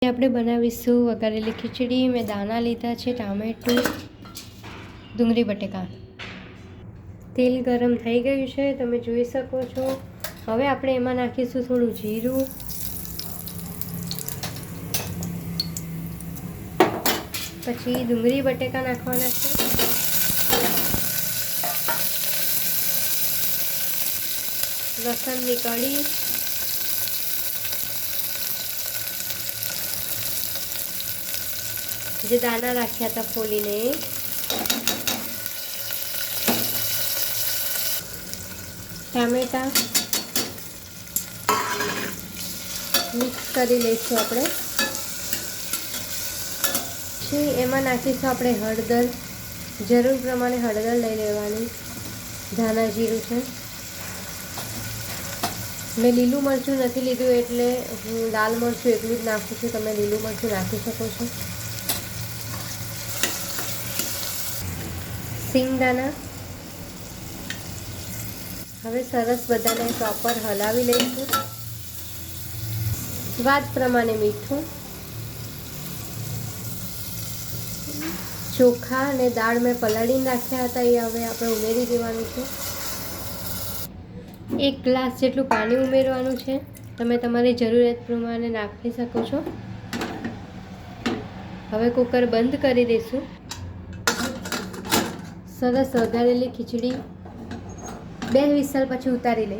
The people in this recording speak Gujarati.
આપણે બનાવીશું વઘારેલી ખીચડી। મેં દાણા લીધા છે, ટામેટું, ડુંગળી, બટેકા। તેલ ગરમ થઈ ગયું છે, તમે જોઈ શકો છો। હવે આપણે એમાં નાખીશું થોડું જીરું, પછી ડુંગળી બટેકા નાખવાના છે, લસણની કળી, જે દાણા રાખ્યા હતા ફોલીને, ટામેટા મિક્સ કરી લઈશું આપણે। પછી એમાં નાખીશું આપણે હળદર, જરૂર પ્રમાણે હળદર લઈ લેવાની। ધાણા જીરું છે, મેં લીલું મરચું નથી લીધું એટલે હું લાલ મરચું એટલું જ નાખું છું, તમે લીલું મરચું નાખી શકો છો। સિંગદાણા, હવે સરસ બધાને પ્રોપર હલાવી લઈશું। સ્વાદ પ્રમાણે મીઠું, ચોખા અને દાળ મેં પલાળીને રાખ્યા હતા એ હવે આપણે ઉમેરી દેવાનું છે। 1 ગ્લાસ જેટલું પાણી ઉમેરવાનું છે, તમે તમારી જરૂરિયાત પ્રમાણે નાખી શકો છો। હવે કુકર બંધ કરી દઈશું। સરસ વઘારેલી ખીચડી 2 વિસલ પછી ઉતારી લઈશું।